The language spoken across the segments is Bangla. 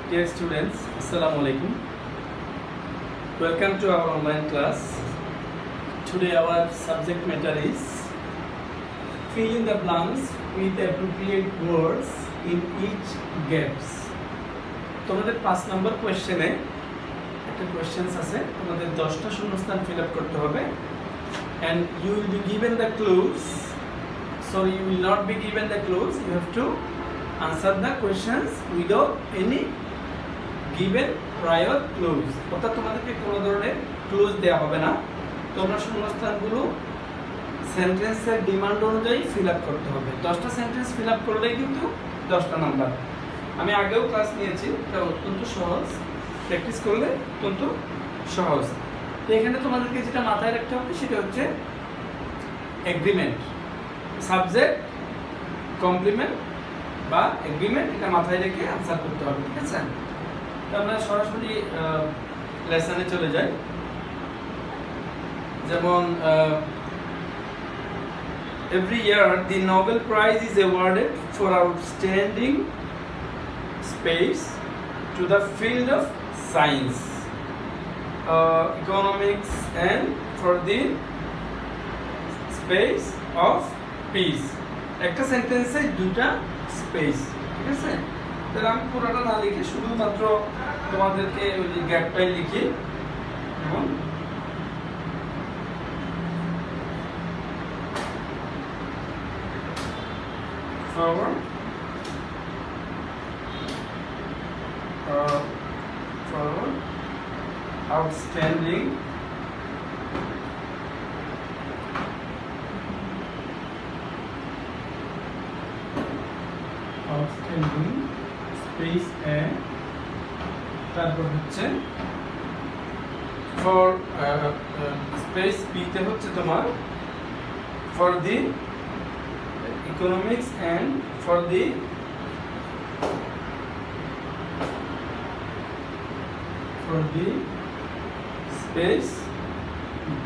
Dear students, Assalamu alaikum. Welcome to our online class. Today our subject matter is fill in the blanks with appropriate words in each gaps. তোমাদের 5 নম্বর কোশ্চেনে একটা কোশ্চেনস আছে, তোমাদের 10টা শূন্যস্থান ফিল আপ করতে হবে and you will be given the clues. Sorry, you will not be given the clues. You have to answer the questions without any given prior clues. অর্থাৎ তোমাদেরকে কোনো ধরনের ক্লুজ দেওয়া হবে না। তোমরা শূন্যস্থানগুলো সেন্টেন্সের ডিমান্ড অনুযায়ী ফিল আপ করতে হবে। 10টা সেন্টেন্স ফিল আপ করলেই কিন্তু 10টা নাম্বার। আমি আগেও ক্লাস নিয়েছি, এটা অত্যন্ত সহজ, প্র্যাকটিস করলে অত্যন্ত সহজ। তো এখানে তোমাদেরকে যেটা মাথায় রাখতে হবে সেটা হচ্ছে এগ্রিমেন্ট, সাবজেক্ট, কমপ্লিমেন্ট বা এগ্রিমেন্ট, এটা মাথায় রেখে আনসার করতে হবে, ঠিক আছে? তো আমরা সরাসরি লেসনে চলে যাই। যেমন every year the Nobel Prize is awarded for outstanding space to the field of science, economics and for the space of peace. একটা সেন্টেন্সে দুটা স্পেস, ঠিক আছে? তাহলে আমি পুরোটা না লিখে শুধুমাত্র তোমাদেরকে ওই গ্যাপটাই লিখি। যেমন for outstanding space and তারপর হচ্ছে for space B তে হচ্ছে তোমার for the economics and for the space B,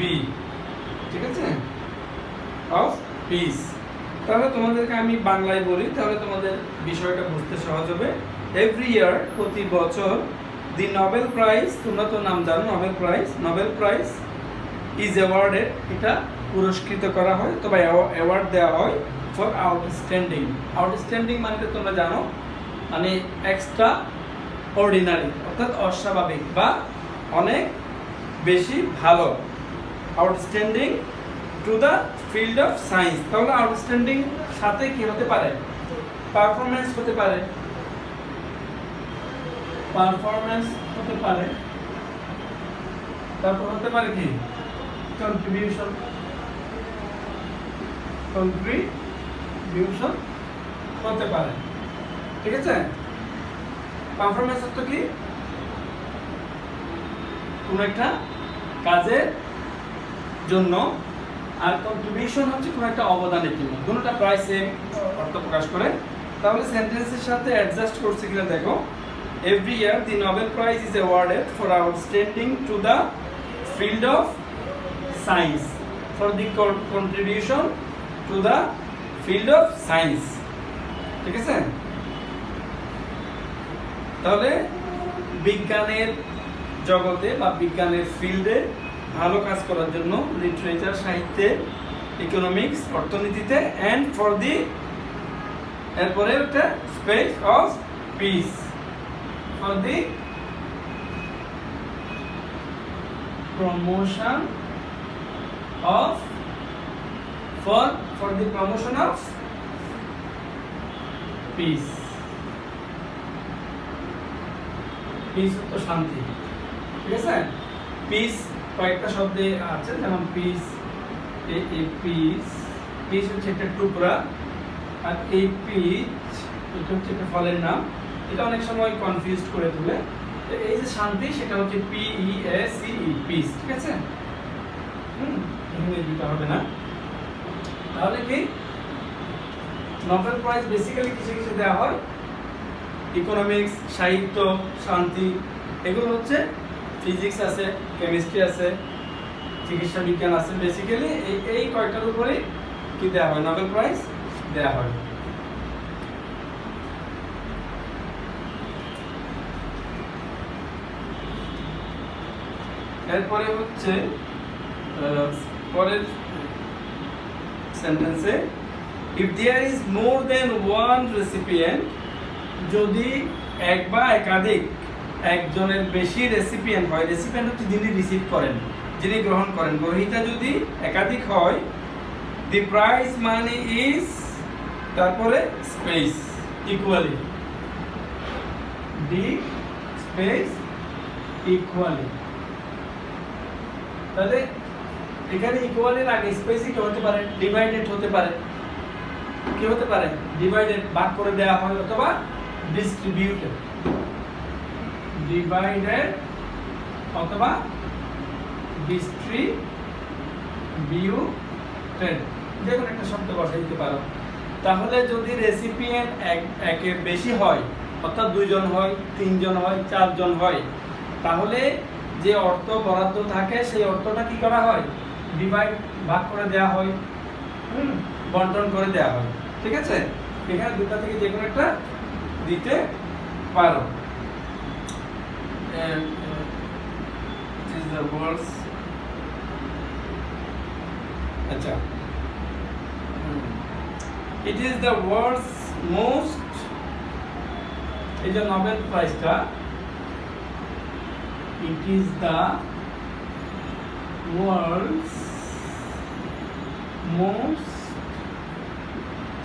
ঠিক আছে, of peace. তাহলে তোমাদেরকে আমি বাংলায় বলি, তাহলে তোমাদের বিষয়টা বুঝতে সহজ হবে। এভরি ইয়ার, প্রতি বছর, দি নোবেল প্রাইজ, তোমরা তো নাম জানো, নোবেল প্রাইজ ইজ অ্যাওয়ার্ডেড, এটা পুরস্কৃত করা হয়, তবে অ্যাওয়ার্ড দেওয়া হয় ফর আউটস্ট্যান্ডিং মানে তোমরা জানো, মানে এক্সট্রা অর্ডিনারি, অর্থাৎ অস্বাভাবিক বা অনেক বেশি ভালো। Outstanding to the field of science, তাহলে আউটস্ট্যান্ডিং সাথে কি হতে পারে? পারফরমেন্স হতে পারে, তারপর হতে পারে কি কন্ট্রিবিউশন হতে পারে, ঠিক আছে? পারফরমেন্স হচ্ছে কি কোন একটা কাজের জন্য, আর কন্ট্রিবিউশন হচ্ছে কোন একটা অবদানের জন্য। দুটোটা প্রায় সেম অর্থ প্রকাশ করে। তাহলে সেন্টেন্সের সাথে অ্যাডজাস্ট করছে কিনা দেখো। Every year the Nobel prize is awarded for outstanding to the field of science for the contribution to the field of science, ঠিক আছে? তাহলে বিজ্ঞানের জগতে বা বিজ্ঞানের ফিল্ডে ভালো কাজ করার জন্য লিটারেচার, সাহিত্যে, ইকোনমিক্স, অর্থনীতিতে, অ্যান্ড ফর দি, এরপরে একটা space of piece, for the promotion of for the promotion of piece. Piece তো শান্তি, ঠিক আছে? পিস কয়েকটা শব্দে আছে, যেমন পিস, পিস হচ্ছে একটা টুকরা, আর এই পিচ এটা হচ্ছে একটা ফলের নাম। এটা অনেক সময় কনফিউজ করে তোলে। এই যে শান্তি, সেটা হচ্ছে PEACE, পিস, ঠিক আছে? এখানে দুটো হবে না। তাহলে কি নোবেল প্রাইজ বেসিক্যালি কিছু কিছু দেওয়া হয়, ইকোনমিক্স, সাহিত্য, শান্তি, এগুলো হচ্ছে ফিজিক্স আছে, কেমিস্ট্রি আছে, চিকিৎসা বিজ্ঞান আছে। বেসিক্যালি এই কয়টার উপরে কি দেওয়া হয়? নোবেল প্রাইজ দেওয়া হয়। এরপরে হচ্ছে পরের সেন্টেন্সে if there is more than one recipient, যদি এক বা একাধিক একজনের বেশি রেসিপিয়েন্ট হয়, রেসিপিয়েন্ট হচ্ছে যিনি রিসিভ করেন, যিনি গ্রহণ করেন, গ্রহীতা যদি একাধিক হয়, the prize money is তারপরে space equally, the space equally, তাহলে এখানে ইকুয়ালির আগে স্পেস কি হতে পারে, ডিভাইডেড হতে পারে, কি হতে পারে, ডিভাইডেড ভাগ করে দেওয়া হয়, অথবা ডিস্ট্রিবিউটেড, ডিভাইডেড অথবা ডিস্ট্রিবিউটেড, যে কোনো একটা শব্দ বসাই দিতে পারো। তাহলে যদি রেসিপিয়েন্ট একের বেশি হয়, অর্থাৎ 2 জন হয়, 3 জন হয়, 4 জন হয়, তাহলে যে অর্থ বরাদ্দ থাকে সেই অর্থটা কি করা হয়, ডিভাইড ভাগ করে দেওয়া হয়, বন্টন করে দেওয়া হয়। ঠিক আছে, এখানে দুটো থেকে যে কোনো একটা দিতে পারো। আচ্ছা, it is the world's most, এই যে Nobel প্রাইজটা, it is the world's most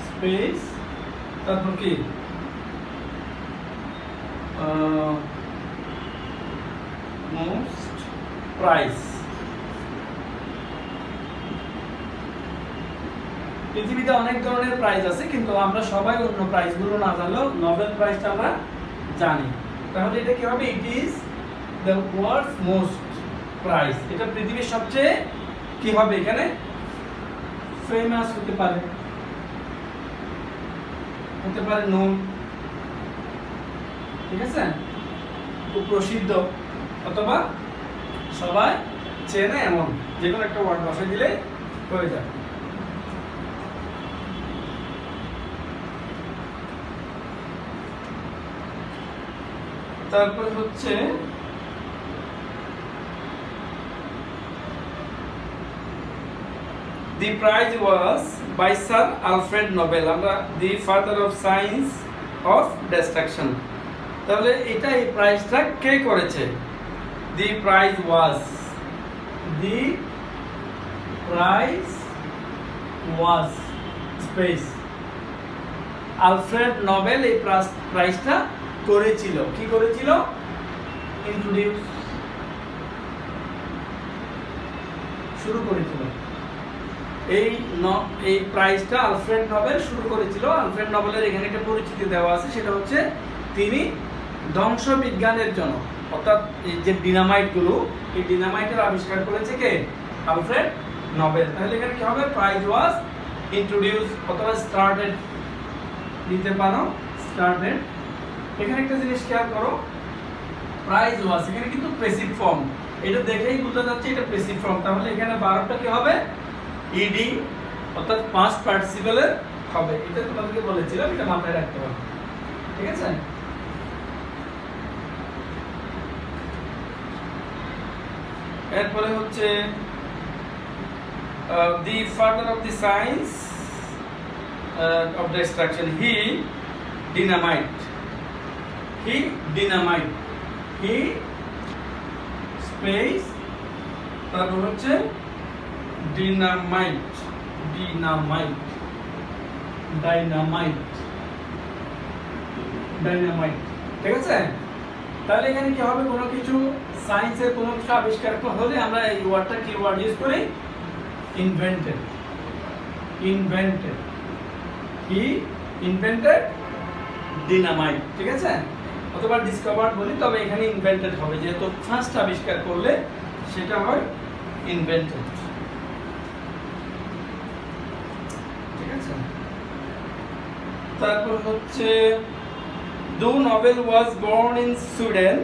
space, তারপর কি most prize, পৃথিবীতে অনেক ধরনের প্রাইজ আছে, কিন্তু আমরা সবাই অন্য প্রাইজগুলো না জানলেও নোবেল প্রাইজটা আমরা জানি। তাহলে এটা কি হবে, it is the world's most prize, এটা পৃথিবীর সবচেয়ে কি হবে, এখানে ফেমাস হতে পারে, নোন, ঠিক আছে, খুব প্রসিদ্ধ, অথবা সবাই চেনে, এমন যে কোনো একটা ওয়ার্ড বসাই দিলে হয়ে যায়। তারপর হচ্ছে the prize was by Sir Alfred Nobel, আমরা the father of science of destruction, তাহলে এটা এই প্রাইজটা কে করেছে, the prize was space, Alfred Nobel এই প্রাইজটা করেছিল, কি করেছিল, ইন্ট্রোডিউস, শুরু করেছিল, এই প্রাইজটা আলফ্রেড নোবেল শুরু করেছিল। আলফ্রেড নোবেলের এখানে একটা পরিচিতি দেওয়া আছে, সেটা হচ্ছে তিনি ধ্বংস বিজ্ঞানের জন্য, অর্থাৎ এই যে ডিনামাইটগুলো, এই ডিনামাইটের আবিষ্কার করেছে কে, আলফ্রেড নোবেল। তাহলে এখানে কি হবে, প্রাইজ ওয়াজ ইন্ট্রোডিউস অথবা স্টার্টেড দিতে পারো, স্টার্টেড। এখানে একটা জিনিস খেয়াল করো, প্রাইজ ওয়াজ এখানে কিন্তু প্যাসিভ ফর্ম, এটা দেখেই বোঝা যাচ্ছে এটা প্যাসিভ ফর্ম। তাহলে এখানে ভার্বটা কি হবে, ইডি, অর্থাৎ পাস্ট পার্টিসিপলের হবে। এটা তোমাদেরকে বলেছিলাম, এটা মাথায় রাখতে হবে, ঠিক আছে। এরপরে হচ্ছে the father of the science of destruction, he dynamite, he space, তারপর হচ্ছে dynamite, ঠিক আছে। তাহলে এখানে কি হবে, কোনো কিছু সায়েন্সের কোনো কিছু আবিষ্কার হলে আমরা এই ওয়ার্ডটা কি ওয়ার্ড ইউজ করি, ইনভেন্টেড, হি ইনভেন্টেড ডিনামাইট, ঠিক আছে, অথবা ডিসকভার্ড বলি, তবে এখানে ইনভেন্টেড হবে, যেহেতু ফার্স্ট আবিষ্কার করলে সেটা হয় ইনভেন্টেড, ঠিক আছে। তারপর হচ্ছে do Nobel was born in Sweden,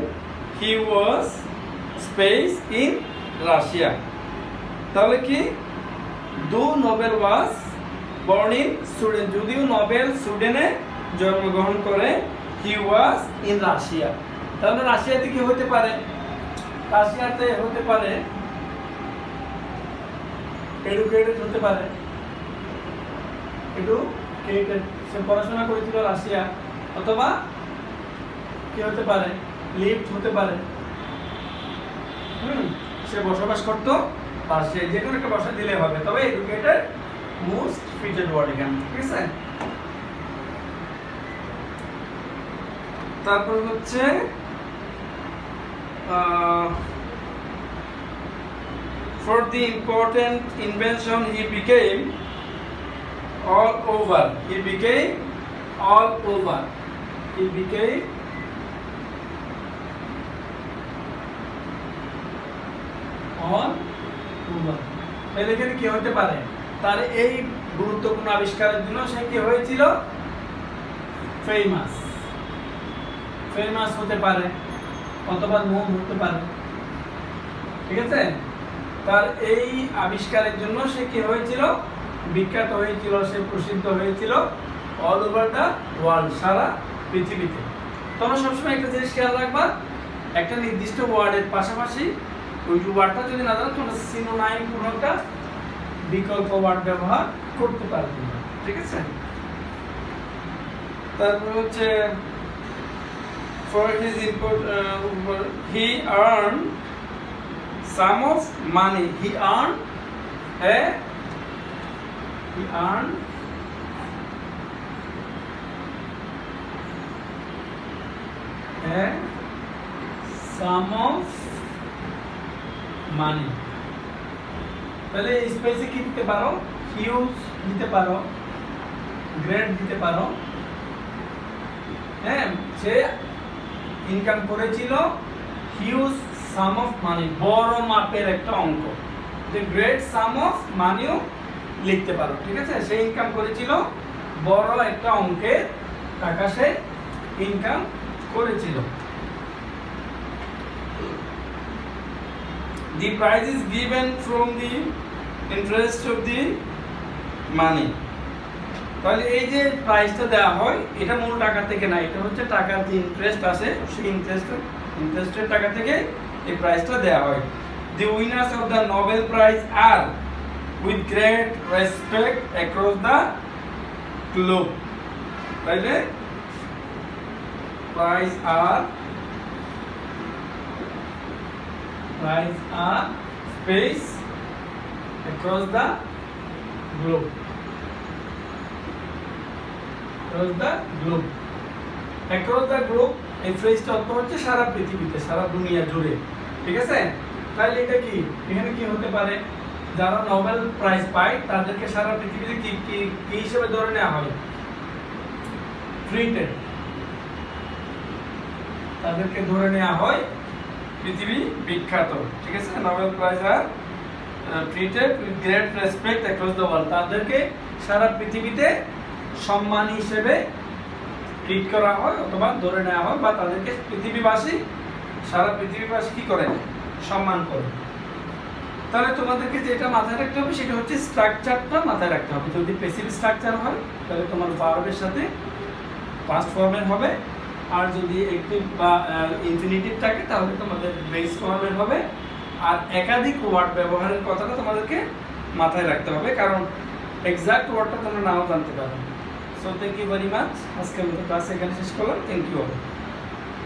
he was space in Russia, তাহলে কি do Nobel was born in Sweden, যদিও নোবেল সুইডেনে জন্মগ্রহণ করে, he was in Russia, তাহলে রাশিয়াতে কি হতে পারে, রাশিয়াতে হতে পারে এডুকেটেড হতে পারে, এডুকেটেড সে পড়াশোনা করেছিল রাশিয়া, অথবা কি হতে পারে লিভড হতে পারে, সে বসবাস করতো রাশিয়া, যে কোনো একটা ভাষা দিলে হবে, তবে এডুকেটেড মোস্ট ফিটেড ওয়ার্ড এখানে, ঠিক আছে। তারপর হচ্ছে for the important invention he became all over, he became all over, he became all over। তাহলে এখানে কি হতে পারে, তার এই গুরুত্বপূর্ণ আবিষ্কারের জন্য সে কি হয়েছিল, ফেমাস, ফেমাস হতে পারে, অথবা নোন হতে পারে, ঠিক আছে। তার এই আবিষ্কারের জন্য সে কি হয়েছিল, বিখ্যাত হয়েছিল, সে প্রসিদ্ধ হয়েছিল অল ওভার দ্য ওয়ার্ল্ড, সারা পৃথিবীতে। তোমরা সবসময় একটা জিনিস খেয়াল রাখবা, একটা নির্দিষ্ট ওয়ার্ডের পাশাপাশি ওই ওয়ার্ডটা যদি না জানো, তোমরা সিনোনাইম কোনো একটা বিকল্প ওয়ার্ড ব্যবহার করতে পারবে, ঠিক আছে। তারপর হচ্ছে for his he earned some of money, he earned a sum of money। তাহলে স্পেসে কি দিতে পারো, হিউজ দিতে পারো, গ্রেট দিতে পারো। হ্যাঁ, সে ইনকাম করেছিল হিউজ সাম অফ মানি, বড় মাপের একটা অঙ্ক, যে গ্রেট সাম অফ মানিও লিখতে পারো, ঠিক আছে। সে ইনকাম করেছিল বড় একটা অঙ্কের টাকা, সে ইনকাম করেছিল। The prize is given from the interest of the money। তাহলে এই যে প্রাইসটা দেওয়া হয়, এটা মূল টাকা থেকে না, এটা হচ্ছে টাকার যে ইন্টারেস্ট আসে, সেই ইন্টারেস্টের টাকা থেকে এই প্রাইসটা দেওয়া হয়। The winners of the Nobel Prize are with great respect across the globe। তাইলে prize are space across the globe, across the globe, across the globe এই ফ্রেজটা অর্থ হচ্ছে সারা পৃথিবীতে, সারা দুনিয়া জুড়ে, ঠিক আছে। তাহলে এটা কি, এখানে কি হতে পারে, যারা নোবেল প্রাইজ পায় তাদেরকে সারা পৃথিবীতে কি কি কি হিসেবে ধরে নেওয়া হয়, ট্রিটেড, তাদেরকে ধরে নেওয়া হয় পৃথিবী বিখ্যাত, ঠিক আছে। Nobel prize R treated with great respect across the world, তাদেরকে সারা পৃথিবীতে সম্মান হিসেবে ট্রিট করা হয় অথবা ধরে নেওয়া হয়, বা তাদেরকে পৃথিবীবাসী, সারা পৃথিবীবাসী কি করে, সম্মান করে। তাহলে তোমাদেরকে যেটা মাথায় রাখতে হবে সেটা হচ্ছে স্ট্রাকচারটা মাথায় রাখতে হবে। যদি প্যাসিভ স্ট্রাকচার হয় তাহলে তোমার ভার্বের সাথে পাস্ট ফর্মের হবে, আর যদি অ্যাক্টিভ বা ইনফিনিটিভ থাকে তাহলে তোমাদের বেস ফর্মের হবে। আর একাধিক ওয়ার্ড ব্যবহারের কথাটা তোমাদেরকে মাথায় রাখতে হবে, কারণ এক্সাক্ট ওয়ার্ডটা তোমরা নাও জানতে পারো। So thank you very much. আজকে আমি ক্লাস এখানে শেষ করলাম। Thank you.